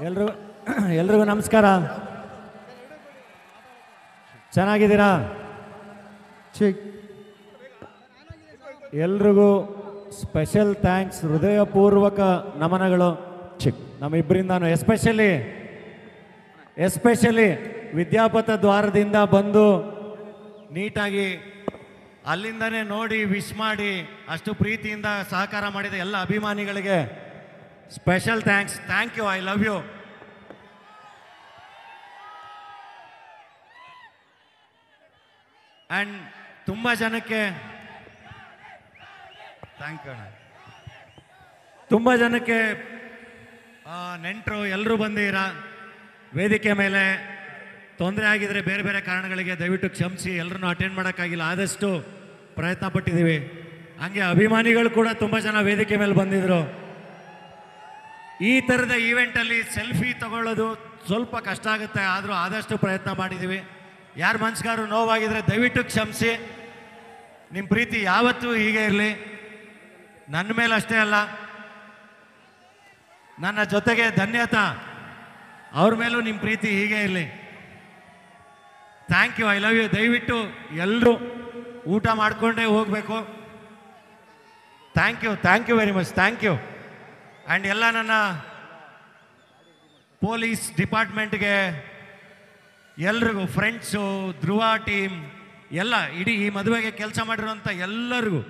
ಎಲ್ರಿಗೂ ನಮಸ್ಕಾರ. ಚೆನ್ನಾಗಿದ್ದೀರಾ? ಎಲ್ರಿಗೂ ಸ್ಪೆಷಲ್ ಥ್ಯಾಂಕ್ಸ್, ಹೃದಯಪೂರ್ವಕ ನಮನಗಳು ನಮ್ಮಿಬ್ಬರಿಂದಾನು. ಎಸ್ಪೆಷಲಿ ವಿದ್ಯಾಪಥ ದ್ವಾರದಿಂದ ಬಂದು ನೀಟಾಗಿ ಅಲ್ಲಿಂದನೇ ನೋಡಿ ವಿಶ್ ಮಾಡಿ ಅಷ್ಟು ಪ್ರೀತಿಯಿಂದ ಸಹಕಾರ ಮಾಡಿದ ಎಲ್ಲ ಅಭಿಮಾನಿಗಳಿಗೆ special thanks. Thank you. I love you. And ತುಂಬ ಜನಕ್ಕೆ ಥ್ಯಾಂಕ್ ಯು. ತುಂಬ ಜನಕ್ಕೆ ನೆಂಟರು ಎಲ್ಲರೂ ಬಂದಿರ ವೇದಿಕೆ ಮೇಲೆ ತೊಂದರೆ ಆಗಿದ್ರೆ ಬೇರೆ ಬೇರೆ ಕಾರಣಗಳಿಗೆ ದಯವಿಟ್ಟು ಕ್ಷಮಿಸಿ. ಎಲ್ಲರನ್ನೂ ಅಟೆಂಡ್ ಮಾಡೋಕ್ಕಾಗಿಲ್ಲ, ಆದಷ್ಟು ಪ್ರಯತ್ನ ಪಟ್ಟಿದ್ದೀವಿ. ಹಂಗೆ ಅಭಿಮಾನಿಗಳು ಕೂಡ ತುಂಬ ಜನ ವೇದಿಕೆ ಮೇಲೆ ಬಂದಿದ್ದರು. ಈ ಥರದ ಈವೆಂಟಲ್ಲಿ ಸೆಲ್ಫಿ ತಗೊಳ್ಳೋದು ಸ್ವಲ್ಪ ಕಷ್ಟ ಆಗುತ್ತೆ, ಆದರೂ ಆದಷ್ಟು ಪ್ರಯತ್ನ ಮಾಡಿದ್ದೀವಿ. ಯಾರ ಮನಸ್ಸಿಗಾರು ನೋವಾಗಿದ್ರೆ ದಯವಿಟ್ಟು ಕ್ಷಮಿಸಿ. ನಿಮ್ಮ ಪ್ರೀತಿ ಯಾವತ್ತೂ ಹೀಗೆ ಇರಲಿ. ನನ್ನ ಮೇಲೆ ಅಷ್ಟೇ ಅಲ್ಲ, ನನ್ನ ಜೊತೆಗೆ ಧನ್ಯತಾ ಅವ್ರ ಮೇಲೂ ನಿಮ್ಮ ಪ್ರೀತಿ ಹೀಗೆ ಇರಲಿ. Thank you. I love you. ದಯವಿಟ್ಟು ಎಲ್ಲರೂ ಊಟ ಮಾಡಿಕೊಂಡೇ ಹೋಗಬೇಕು. Thank you very much. Thank you. And ಎಲ್ಲ ನನ್ನ ಪೊಲೀಸ್ ಡಿಪಾರ್ಟ್ಮೆಂಟ್ಗೆ ಎಲ್ರಿಗೂ, ಫ್ರೆಂಡ್ಸು, ಧ್ರುವ ಟೀಮ್ ಎಲ್ಲ, ಇಡೀ ಈ ಮದುವೆಗೆ ಕೆಲಸ ಮಾಡಿರೋಂಥ ಎಲ್ಲರಿಗೂ,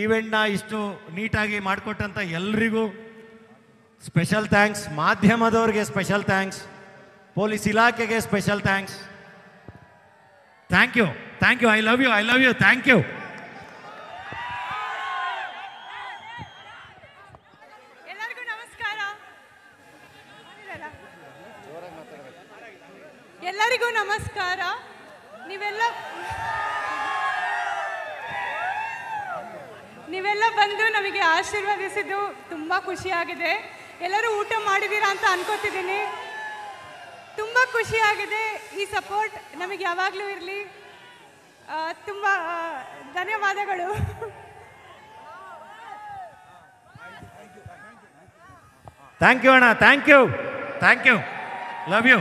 ಈವೆಂಟ್ನ ಇಷ್ಟು ನೀಟಾಗಿ ಮಾಡಿಕೊಟ್ಟಂಥ ಎಲ್ರಿಗೂ ಸ್ಪೆಷಲ್ ಥ್ಯಾಂಕ್ಸ್. ಮಾಧ್ಯಮದವ್ರಿಗೆ ಸ್ಪೆಷಲ್ ಥ್ಯಾಂಕ್ಸ್. ಪೊಲೀಸ್ ಇಲಾಖೆಗೆ special thanks. Thank you. I love you. Thank you. ಎಲ್ಲರಿಗೂ ನಮಸ್ಕಾರ. ನೀವೆಲ್ಲ ಬಂದು ನಮಗೆ ಆಶೀರ್ವದಿಸಿದ್ದು ತುಂಬ ಖುಷಿಯಾಗಿದೆ. ಎಲ್ಲರೂ ಊಟ ಮಾಡಿದ್ದೀರಾ ಅಂತ ಅನ್ಕೋತಿದ್ದೀನಿ. ತುಂಬ ಖುಷಿಯಾಗಿದೆ. ಈ ಸಪೋರ್ಟ್ ನಮಗೆ ಯಾವಾಗಲೂ ಇರಲಿ. ತುಂಬ ಧನ್ಯವಾದಗಳು. ಥ್ಯಾಂಕ್ ಯು ಅಣ್ಣ. Thank you. Love you.